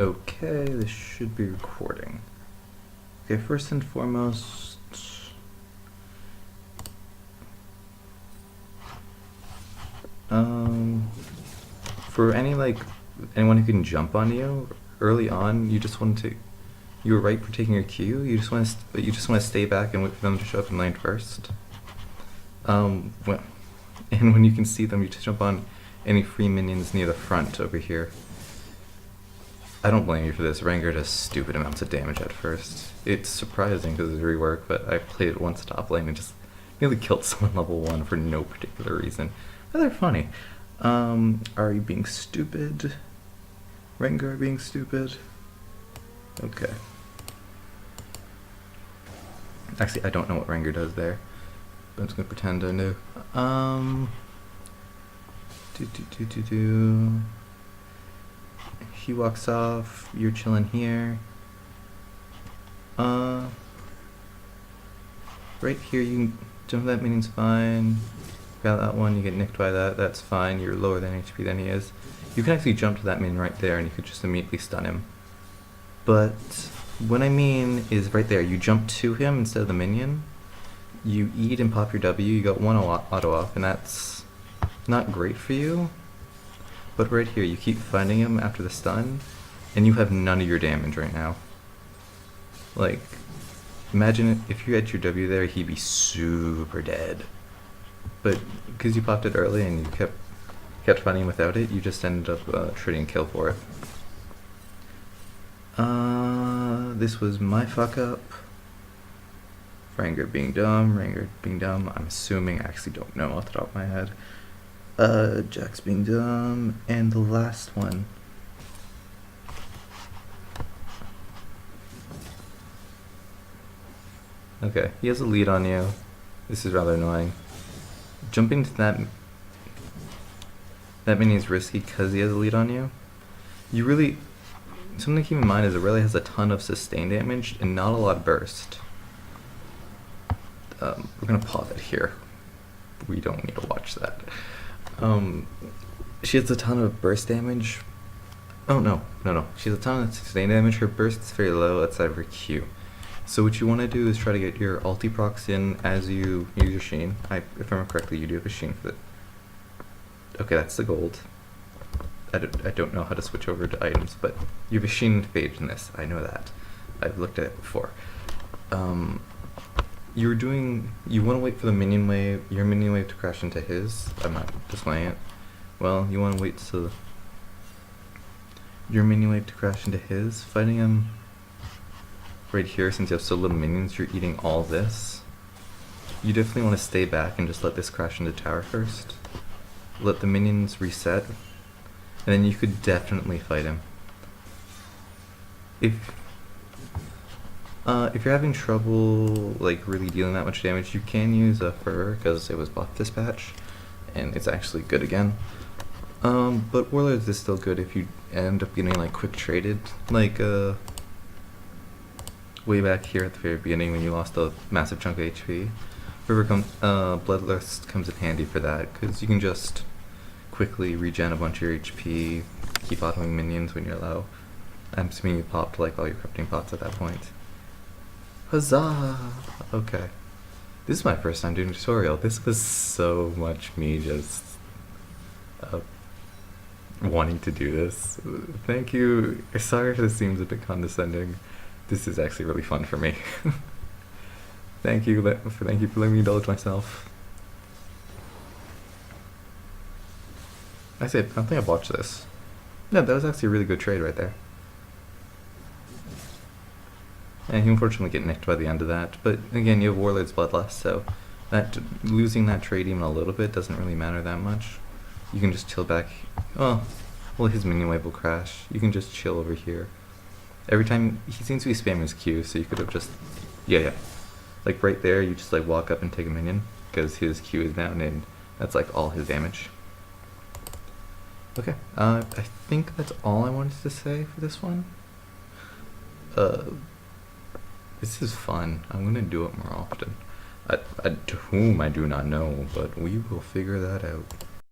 Okay, this should be recording. Okay, first and foremost, for anyone who can jump on you early on, you were right for taking your Q. You just want to stay back and wait for them to show up in lane first. And when you can see them, you just jump on any free minions near the front over here. I don't blame you for this. Rengar does stupid amounts of damage at first. It's surprising because it's rework, but I played it once top lane and just nearly killed someone level 1 for no particular reason. But they're funny. Are you being stupid? Rengar being stupid? Okay. Actually, I don't know what Rengar does there, but I'm just gonna pretend I know. He walks off, you're chilling here. Right here you can jump that minion's fine. Got that one, you get nicked by that, that's fine, you're lower than HP than he is. You can actually jump to that minion right there and you could just immediately stun him. But what I mean is right there, you jump to him instead of the minion. You eat and pop your W, you got one auto off, and that's not great for you. But right here, you keep finding him after the stun, and you have none of your damage right now. Like, imagine if you had your W there, he'd be super dead. But because you popped it early and you kept finding him without it, you just ended up trading kill for it. This was my fuck up. Rengar being dumb, I'm assuming, I actually don't know off the top of my head. Jax being dumb, and the last one. Okay, he has a lead on you. This is rather annoying. Jumping to that minion is risky because he has a lead on you. Something to keep in mind is it really has a ton of sustain damage and not a lot of burst. We're gonna pause it here. We don't need to watch that. She has a ton of burst damage. Oh no. She has a ton of sustain damage. Her burst is very low outside of her Q. So what you want to do is try to get your ulti procs in as you use your Sheen. If I remember correctly, you do have a Sheen for that. Okay, that's the gold. I don't know how to switch over to items, but you have a Sheen phage in this. I know that. I've looked at it before. You want to wait for the minion wave, your minion wave to crash into his. I'm not displaying it. Well, you want to wait till your minion wave to crash into his. Fighting him right here, since you have so little minions, you're eating all this. You definitely want to stay back and just let this crash into tower first. Let the minions reset, and then you could definitely fight him. If you're having trouble like really dealing that much damage, you can use a Fervor because it was buffed this patch, and it's actually good again. But Warlords is still good if you end up getting like quick traded, like way back here at the very beginning when you lost a massive chunk of HP. Bloodlust comes in handy for that because you can just quickly regen a bunch of your HP, keep autoing minions when you're low. I'm assuming you popped like all your corrupting pots at that point. Huzzah! Okay. This is my first time doing a tutorial. This was so much me just wanting to do this. Thank you. Sorry if this seems a bit condescending. This is actually really fun for me. Thank you for letting me indulge myself. I don't think I've watched this. No, that was actually a really good trade right there. And you unfortunately get nicked by the end of that, but again, you have Warlord's Bloodlust, so losing that trade even a little bit doesn't really matter that much. You can just chill back. Well, his minion wave will crash. You can just chill over here. Every time, he seems to be spamming his Q, so you could have just, yeah. Like right there, you just like walk up and take a minion, because his Q is down, and that's like all his damage. Okay, I think that's all I wanted to say for this one. This is fun. I'm gonna do it more often. To whom I do not know, but we will figure that out.